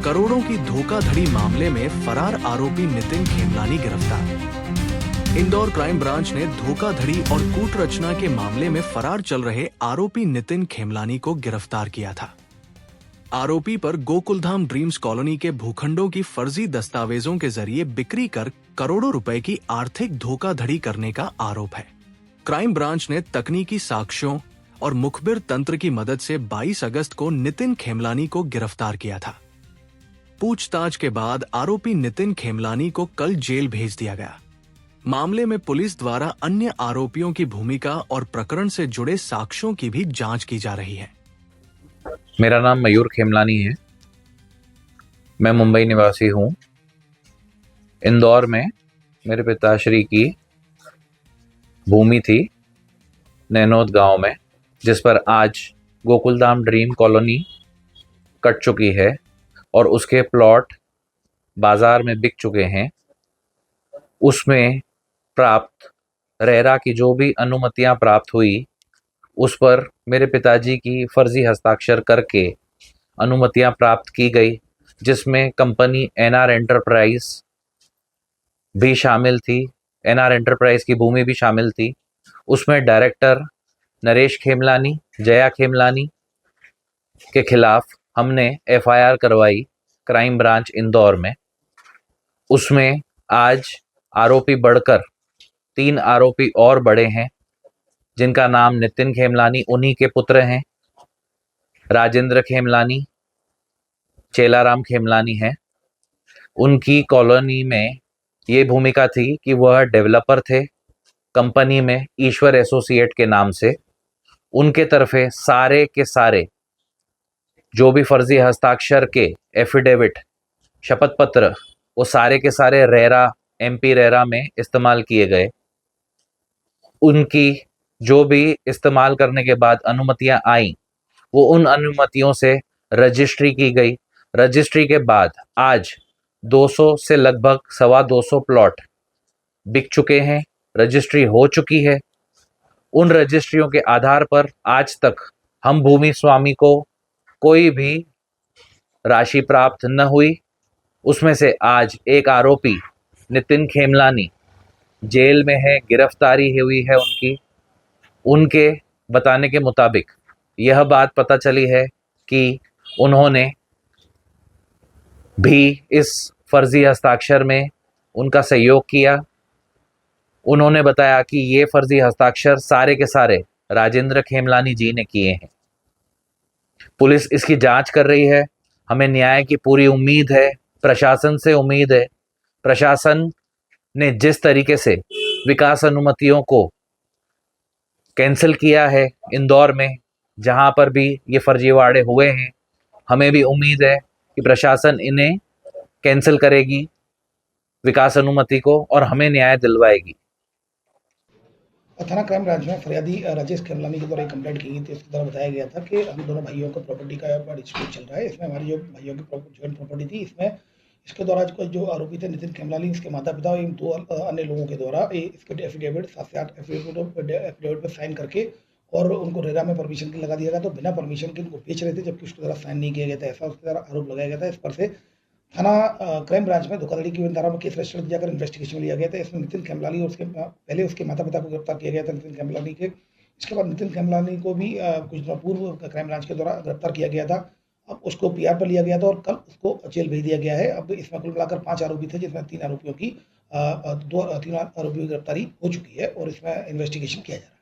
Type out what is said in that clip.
करोड़ों की धोखाधड़ी मामले में फरार आरोपी नितिन खेमलानी गिरफ्तार। इंदौर क्राइम ब्रांच ने धोखाधड़ी और कूटरचना के मामले में फरार चल रहे आरोपी नितिन खेमलानी को गिरफ्तार किया था। आरोपी पर गोकुलधाम ड्रीम्स कॉलोनी के भूखंडों की फर्जी दस्तावेजों के जरिए बिक्री कर करोड़ों रुपए की आर्थिक धोखाधड़ी करने का आरोप है। क्राइम ब्रांच ने तकनीकी साक्ष्यों और मुखबिर तंत्र की मदद से 22 अगस्त को नितिन खेमलानी को गिरफ्तार किया था। पूछताछ के बाद आरोपी नितिन खेमलानी को कल जेल भेज दिया गया। मामले में पुलिस द्वारा अन्य आरोपियों की भूमिका और प्रकरण से जुड़े साक्ष्यों की भी जांच की जा रही है। मेरा नाम मयूर खेमलानी है। मैं मुंबई निवासी हूँ। इंदौर में मेरे पिताश्री की भूमि थी नैनोद गांव में, जिस पर आज गोकुलधाम ड्रीम कॉलोनी कट चुकी है और उसके प्लॉट बाजार में बिक चुके हैं। उसमें प्राप्त रेरा की जो भी अनुमतियां प्राप्त हुई, उस पर मेरे पिताजी की फर्जी हस्ताक्षर करके अनुमतियां प्राप्त की गई, जिसमें कंपनी एनआर एंटरप्राइज भी शामिल थी। एनआर एंटरप्राइज की भूमि भी शामिल थी। उसमें डायरेक्टर नरेश खेमलानी, जया खेमलानी के खिलाफ हमने एफआईआर करवाई क्राइम ब्रांच इंदौर में। उसमें आज आरोपी बढ़कर 3 आरोपी और बढ़े हैं, जिनका नाम नितिन खेमलानी उन्हीं के पुत्र हैं, राजेंद्र खेमलानी, चेलाराम खेमलानी हैं। उनकी कॉलोनी में ये भूमिका थी कि वह डेवलपर थे कंपनी में ईश्वर एसोसिएट के नाम से। उनके तरफे सारे के सारे जो भी फर्जी हस्ताक्षर के एफिडेविट, शपथ पत्र, वो सारे के सारे रेरा, एमपी रेरा में इस्तेमाल किए गए। उनकी जो भी इस्तेमाल करने के बाद अनुमतियां आई, वो उन अनुमतियों से रजिस्ट्री की गई। रजिस्ट्री के बाद आज 200 से लगभग 225 प्लॉट बिक चुके हैं, रजिस्ट्री हो चुकी है। उन रजिस्ट्रियों के आधार पर आज तक हम भूमि स्वामी को कोई भी राशि प्राप्त न हुई। उसमें से आज एक आरोपी नितिन खेमलानी जेल में है, गिरफ्तारी हुई है उनकी। उनके बताने के मुताबिक यह बात पता चली है कि उन्होंने भी इस फर्जी हस्ताक्षर में उनका सहयोग किया। उन्होंने बताया कि ये फर्जी हस्ताक्षर सारे के सारे राजेंद्र खेमलानी जी ने किए हैं। पुलिस इसकी जांच कर रही है। हमें न्याय की पूरी उम्मीद है, प्रशासन से उम्मीद है। प्रशासन ने जिस तरीके से विकास अनुमतियों को कैंसिल किया है इंदौर में, जहां पर भी ये फर्जीवाड़े हुए हैं, हमें भी उम्मीद है कि प्रशासन इन्हें कैंसिल करेगी विकास अनुमति को और हमें न्याय दिलवाएगी। थाना क्राइम ब्रांच में फरियादी राजेश खेमलानी के द्वारा एक कंप्लेंट की गई थी। उसके द्वारा बताया गया था कि हम दोनों भाइयों को प्रॉपर्टी का डिस्प्यूट चल रहा है। इसमें हमारी जो भाइयों की जॉइंट प्रॉपर्टी थी, इसमें इसके द्वारा जो आरोपी थे नितिन खेमलानी, इसके माता पिता और इन 2 अन्य लोगों के द्वारा इसके एफिडेविट 7 से 8 एफिडेविट पर साइन करके और उनको रेरा में परमिशन लगा दिया गया। तो बिना परमिशन के उनको बेच रहे थे, जबकि उसके द्वारा साइन नहीं किया गया था, ऐसा उसके द्वारा आरोप लगाया गया था। इस पर से थाना क्राइम ब्रांच में धोखाधड़ी की धारा में केस रजिस्टर किया कर इन्वेस्टिगेशन में लिया गया था। इसमें नितिन खेमलानी और उसके पहले उसके माता पिता को गिरफ्तार किया गया था नितिन खेमलानी के। इसके बाद नितिन खेमलानी को भी कुछ दिनों पूर्व क्राइम ब्रांच के द्वारा गिरफ्तार किया गया था। अब उसको पीआर पर लिया गया था और कल उसको जेल भेज दिया गया है। अब इसमें कुल मिलाकर 5 आरोपी थे, जिसमें 3 आरोपियों की गिरफ्तारी हो चुकी है और इसमें इन्वेस्टिगेशन किया जा रहा है।